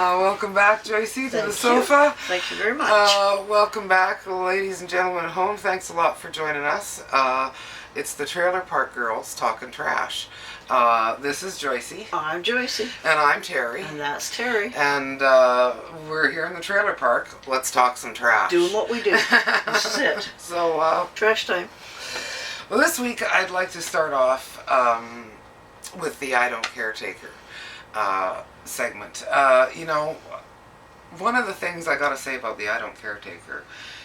Welcome back, Joycey, to the Thank sofa. Thank you very much. Welcome back, ladies and gentlemen at home. Thanks a lot for joining us. It's the Trailer Park Girls talking trash. This is Joycey. I'm Joycey. And I'm Terry. And that's Terry. And we're here in the trailer park. Let's talk some trash. Doing what we do. This is it. So, trash time. Well, this week I'd like to start off with the I Don't Caretaker segment. You know, one of the things I gotta say about the I Don't Caretaker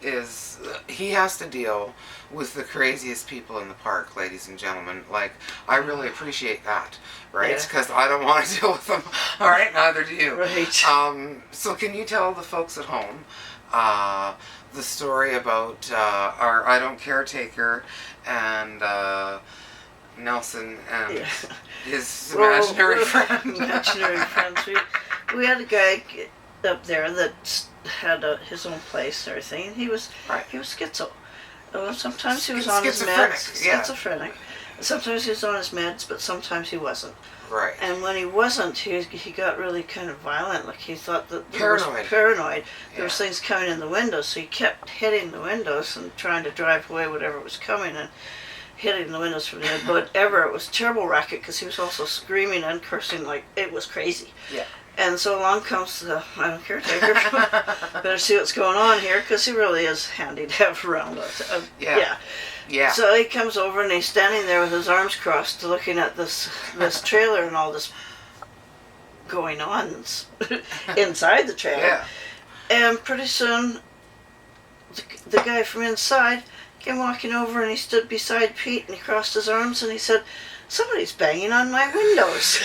is he has to deal with the craziest people in the park, ladies and gentlemen. Like, I really appreciate that, right? Because I don't want to deal with them. All right, neither do you. Right. So can you tell the folks at home the story about our I Don't Caretaker and Nelson and his imaginary friend? Imaginary friends. We had a guy up there that had his own place and everything, and he was schizo. Sometimes he was on his meds. Schizophrenic. Sometimes he was on his meds, but sometimes he wasn't. Right. And when he wasn't, he got really kind of violent. Like, he thought that paranoid. There was things coming in the windows, so he kept hitting the windows and trying to drive away whatever was coming and hitting the windows from the head. Whatever, it was a terrible racket because he was also screaming and cursing like it was crazy. Yeah. And so along comes the I Don't Caretaker. Better see what's going on here, because he really is handy to have around us. Yeah. So he comes over and he's standing there with his arms crossed, looking at this trailer and all this going on inside the trailer. Yeah. And pretty soon, the guy from inside came walking over and he stood beside Pete and he crossed his arms and he said, "Somebody's banging on my windows."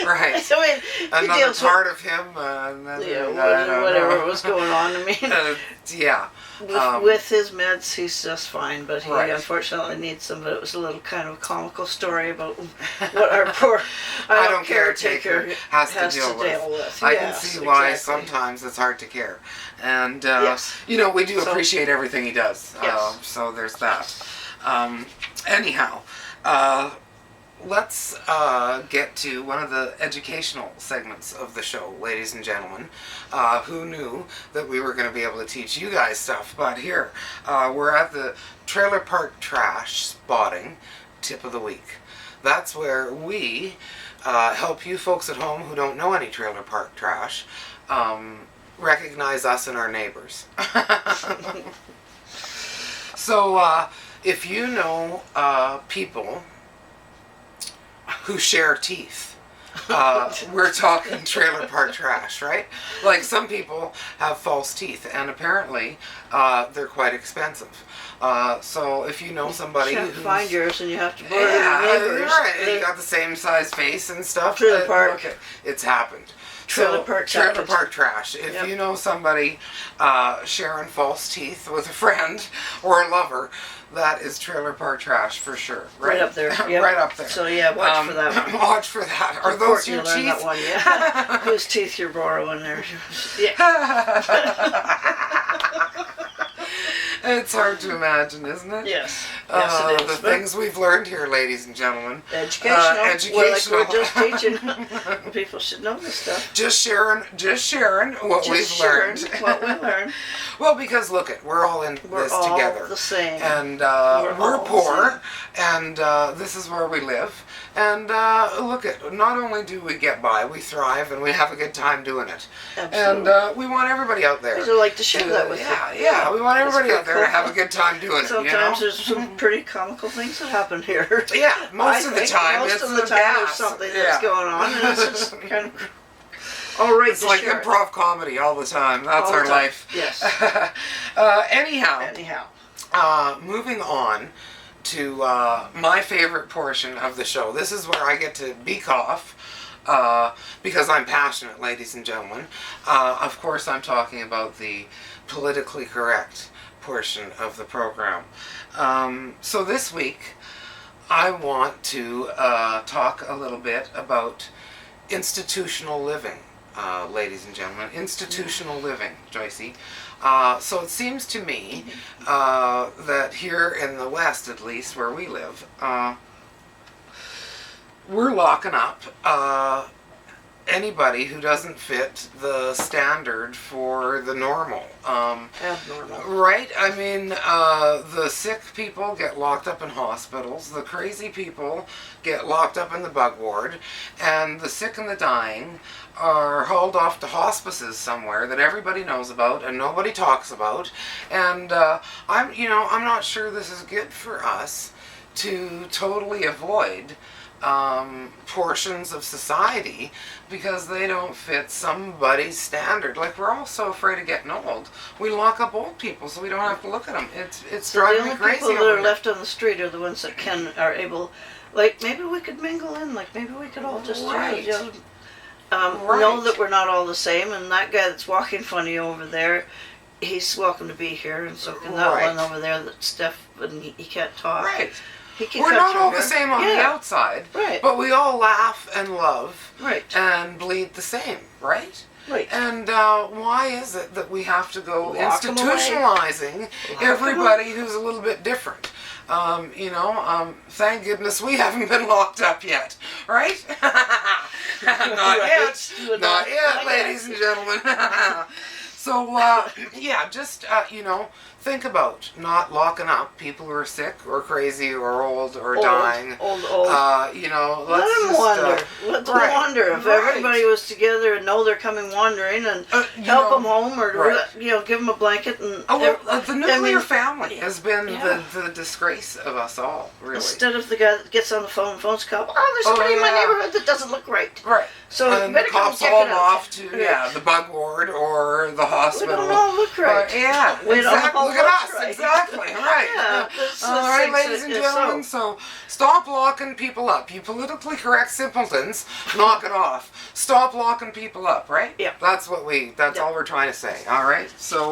Right. I mean, another part of him. Whatever was going on. I mean, with his meds, he's just fine, but he unfortunately needs them. But it was a little kind of a comical story about what our poor I don't caretaker has to deal with. I can see why sometimes it's hard to care, and you know, we do appreciate everything he does. So there's that. Anyhow. Let's get to one of the educational segments of the show, ladies and gentlemen. Who knew that we were going to be able to teach you guys stuff? But here, we're at the Trailer Park Trash Spotting Tip of the Week. That's where we help you folks at home who don't know any trailer park trash recognize us and our neighbors. So, if you know people who share teeth. We're talking trailer park trash, right? Like, some people have false teeth, and apparently they're quite expensive. So if you know somebody you can't find yours and you have to borrow your neighbors. Right. And you got the same size face and stuff. Trailer park. Okay, it's happened. Trailer park trash. If you know somebody sharing false teeth with a friend or a lover, that is trailer park trash for sure. Right up there. Yep. Right up there. So watch for that one. Watch for that. Are those your teeth? That one, yeah. Whose teeth you're borrowing there? It's hard to imagine, isn't it? Yes. Yes, it is. The things we've learned here, ladies and gentlemen. Educational. Educational. Like we're just teaching. People should know this stuff. Just sharing what we've learned. What we learned. Well, because look we're all in this together. We're the same. And we're poor, and this is where we live. And not only do we get by, we thrive, and we have a good time doing it. Absolutely. And we want everybody out there. We'd like to share that with you. Yeah, we want everybody out there to have a good time doing it. Sometimes there's some pretty comical things that happen here. Yeah, most of the time there's something that's going on, and it's just kind of all right. It's like improv comedy all the time. That's our life. Yes. Anyhow, moving on to my favorite portion of the show. This is where I get to beak off because I'm passionate, ladies and gentlemen. Of course, I'm talking about the politically correct portion of the program. So this week, I want to talk a little bit about institutional living, ladies and gentlemen. Institutional living, Joycey. So it seems to me that here in the West, at least, where we live, we're locking up anybody who doesn't fit the standard for the normal. Abnormal. Right? I mean, the sick people get locked up in hospitals, the crazy people get locked up in the bug ward, and the sick and the dying are hauled off to hospices somewhere that everybody knows about and nobody talks about. And I'm not sure this is good for us to totally avoid portions of society because they don't fit somebody's standard. Like, we're all so afraid of getting old. We lock up old people so we don't have to look at them. It's driving me crazy. The only people that are left on the street are the ones that are able. Like, maybe we could mingle in. Like, maybe we could all just right. Know that we're not all the same. And that guy that's walking funny over there, he's welcome to be here, and so can that one over there that's deaf and he can't talk. Right. We're not all the same on the outside, right? But we all laugh and love, right? And bleed the same, right? Right. And why is it that we have to go institutionalizing everybody who's a little bit different? Thank goodness we haven't been locked up yet, right? Not yet. Not yet, ladies and gentlemen. So, think about not locking up people who are sick or crazy or old or dying. Old. Let them wander. Let them wander. If everybody was together and know they're coming wandering and help them home or, give them a blanket. And the nuclear family has been the disgrace of us all, really. Instead of the guy that gets on the phone, phone's call, there's somebody in my neighborhood that doesn't look right. Right. So and the cops haul them off to the bug ward or the hospital. We don't all look right. We don't all look at us. Right. Exactly. Right. All right, ladies and gentlemen. So stop locking people up. You politically correct simpletons, knock it off. Stop locking people up. Right. Yeah. That's all we're trying to say. All right. So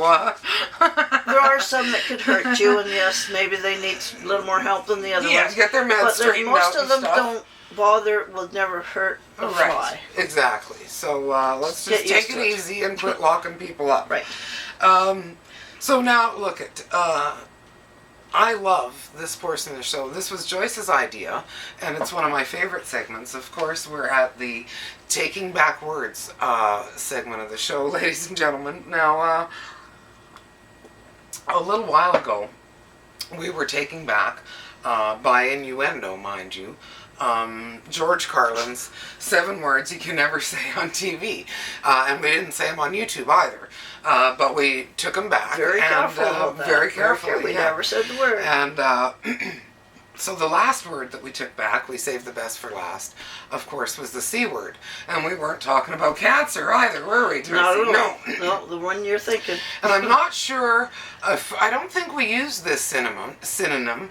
there are some that could hurt you, and yes, maybe they need a little more help than the other ones. Yeah, get their meds straightened out. Most of them don't bother, will never hurt a fly. Exactly. So let's just take it easy and quit locking people up. Right. So now, look at, I love this portion of the show. This was Joyce's idea, and it's one of my favorite segments. Of course, we're at the Taking Back Words segment of the show, ladies and gentlemen. Now, a little while ago, we were taking back, by innuendo, mind you, George Carlin's 7 words you can never say on TV. And we didn't say them on YouTube either. But we took them back. Very careful. We never said the word. And so the last word that we took back, we saved the best for last, of course, was the C word. And we weren't talking about cancer either, were we, Tracy? Not at all. No, the one you're thinking. And I'm not sure, I don't think we use this synonym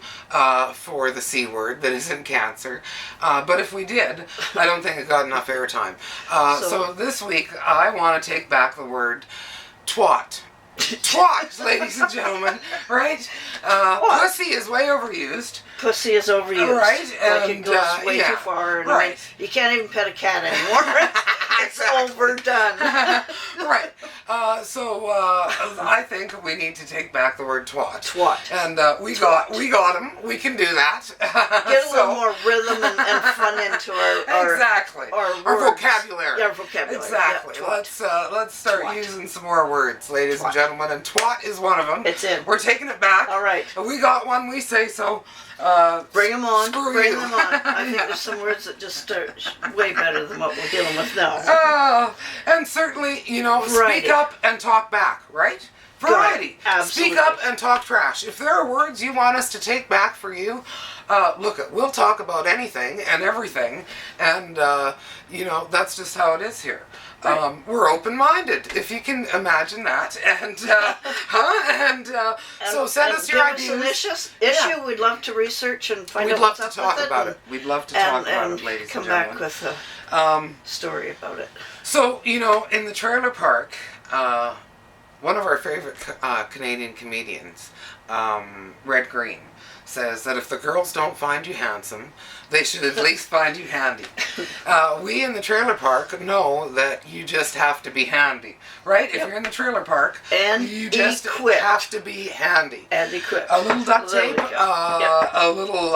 for the C word that isn't cancer. But if we did, I don't think it got enough airtime. So this week, I want to take back the word twat. Twat, ladies and gentlemen, right? Pussy is way overused. Pussy is overused. Right? And it goes way too far. And right. You can't even pet a cat anymore. It's overdone. Right. So I think we need to take back the word twat. Twat. And we got him. We can do that. Get a little more rhythm and fun into our exactly. Our vocabulary. Yeah, our vocabulary. Exactly. Yeah, let's start using some more words, ladies and gentlemen. And twat is one of them. It's in. We're taking it back. All right. We got one. We say so. Bring them on. Bring them on. I think there's some words that just are way better than what we're dealing with now. And certainly, speak up and talk back, right? Variety. Absolutely. Speak up and talk trash. If there are words you want us to take back for you, we'll talk about anything and everything, and that's just how it is here. Right. We're open-minded, if you can imagine that, and so send us your ideas. Give us an issue. We'd love to research and find out what's up with it. We'd love to talk about it. We'd love to talk about it, ladies and gentlemen. Come back with a story about it. So in the trailer park, one of our favorite Canadian comedians, Red Green, says that if the girls don't find you handsome, they should at least find you handy. We in the trailer park know that you just have to be handy, right? If you're in the trailer park, and you just have to be handy. And equipped. A little duct tape, a little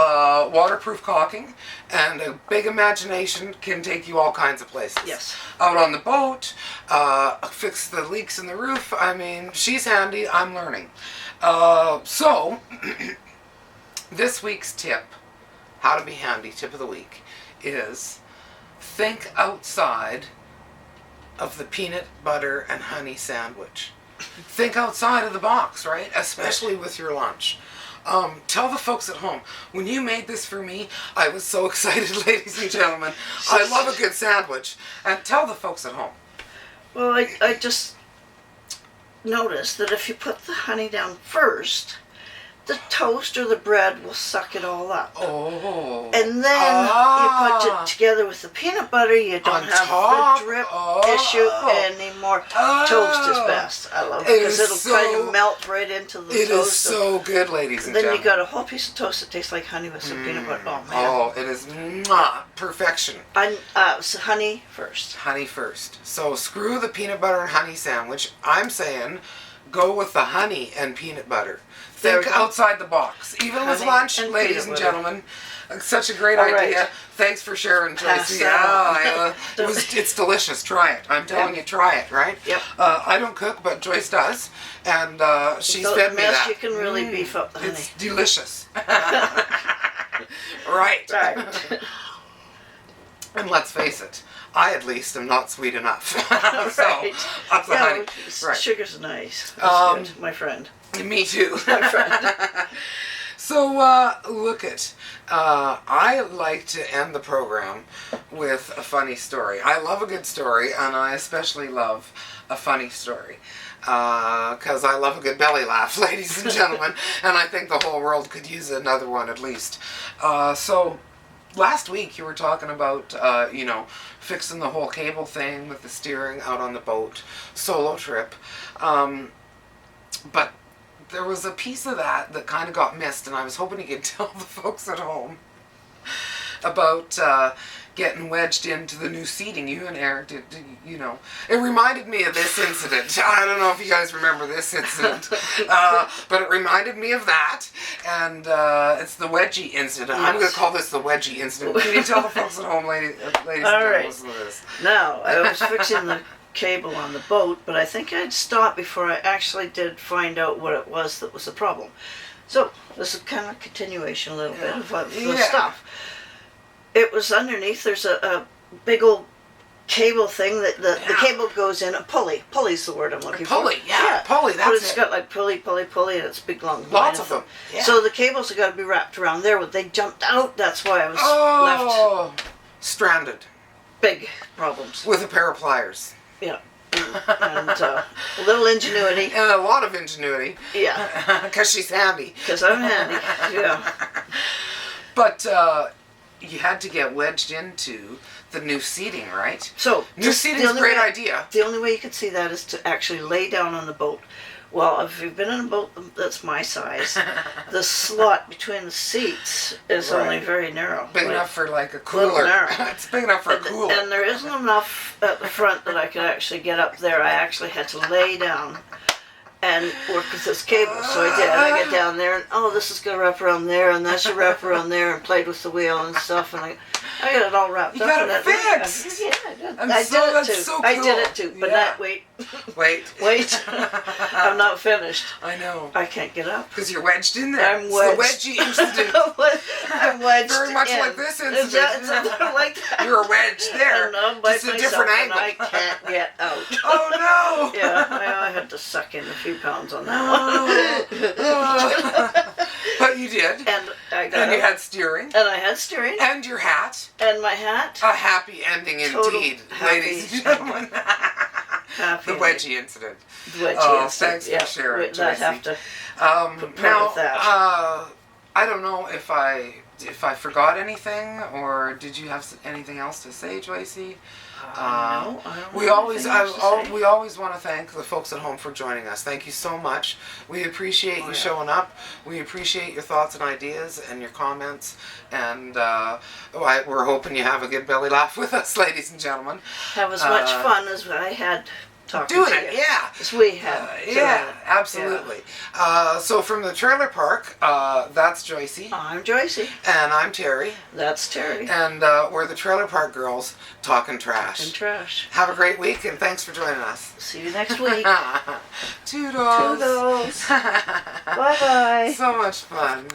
waterproof caulking, and a big imagination can take you all kinds of places. Yes. Out on the boat, fix the leaks in the roof. I mean, she's handy, I'm learning. So, this week's tip, how to be handy, tip of the week, is think outside of the peanut butter and honey sandwich. Think outside of the box, right? Especially with your lunch. Tell the folks at home, when you made this for me, I was so excited, ladies and gentlemen. I love a good sandwich. And tell the folks at home. Well, I just noticed that if you put the honey down first, the toast or the bread will suck it all up. Oh. And then you put it together with the peanut butter, you don't have the drip issue anymore. Toast is best. I love it because it'll kind of melt right into the toast. It is so good, ladies and gentlemen. Then you got a whole piece of toast that tastes like honey with some peanut butter. Oh, man. Oh, it is perfection. So honey first. Honey first. So screw the peanut butter and honey sandwich. I'm saying go with the honey and peanut butter. Think outside the box. Even with lunch, ladies and gentlemen. Such a great idea. Right. Thanks for sharing, Tracy. It's delicious. Try it. I'm telling you, try it, right? Yep. I don't cook, but Joyce does. And she's fed me that. You can really beef up the honey. It's delicious. Right. And let's face it, I at least am not sweet enough. So, up the honey. Right. Sugar's nice. That's good, my friend. Me too. My friend. So, look it. I like to end the program with a funny story. I love a good story, and I especially love a funny story. Because I love a good belly laugh, ladies and gentlemen, and I think the whole world could use another one at least. So, last week you were talking about, fixing the whole cable thing with the steering out on the boat, solo trip. But there was a piece of that kind of got missed, and I was hoping you could tell the folks at home about getting wedged into the new seating. You and Eric did, it reminded me of this incident. I don't know if you guys remember this incident, but it reminded me of that, and it's the wedgy incident. Yes. I'm going to call this the wedgy incident. Can you tell the folks at home, ladies and gentlemen, listen to this? Now, I was fixing the cable on the boat, but I think I'd stop before I actually did find out what it was that was the problem. So, this is kind of a continuation a little bit of the stuff. It was underneath, there's a big old cable thing that the cable goes in, a pulley. Pulley's the word I'm looking for. Pulley, pulley, that's it. But it's got like pulley, and it's big long. Lots of them. Yeah. So the cables have got to be wrapped around there. When they jumped out, that's why I was left stranded. Big problems. With a pair of pliers. Yeah. And a little ingenuity. And a lot of ingenuity. Yeah. Because she's handy. Because I'm handy, yeah. But you had to get wedged into the new seating, right? So new seating's a great idea. The only way you can see that is to actually lay down on the boat. Well, if you've been in a boat that's my size, the slot between the seats is only very narrow. Big enough for like a cooler. It's big enough for a cooler. And there isn't enough at the front that I could actually get up there. I actually had to lay down and work with this cable. So I did. I get down there and, this is going to wrap around there, and that should wrap around there, and played with the wheel and stuff. And I got it all wrapped up. You got it fixed. Yeah, I did. I did it too. But not wait. Wait. I'm not finished. I know. I can't get up. Because you're wedged in there. I'm wedged. It's the wedgy incident. I'm wedged. Very much like this incident. It's like that. You're wedged there. Just a different angle. I can't get out. Oh no! Yeah, I had to suck in a few pounds on that one. But you did. And I got And you had steering. And I had steering. And your hat. And my hat. A happy ending indeed, ladies and gentlemen. The wedgie incident. The wedgie incident. Thanks for sharing, Tracy. I have to now, I don't know if I if I forgot anything, or did you have anything else to say, Joycey? No, I don't. We always want to thank the folks at home for joining us. Thank you so much. We appreciate you showing up. We appreciate your thoughts and ideas and your comments. And we're hoping you have a good belly laugh with us, ladies and gentlemen. Have as much fun as I had. Doing it, yeah. As we have. Yeah, absolutely. Yeah. So from the trailer park, that's Joycey. I'm Joycey. And I'm Terry. That's Terry. And we're the Trailer Park Girls talking trash. Talking trash. Have a great week, and thanks for joining us. See you next week. Toodles. Toodles. Bye-bye. So much fun.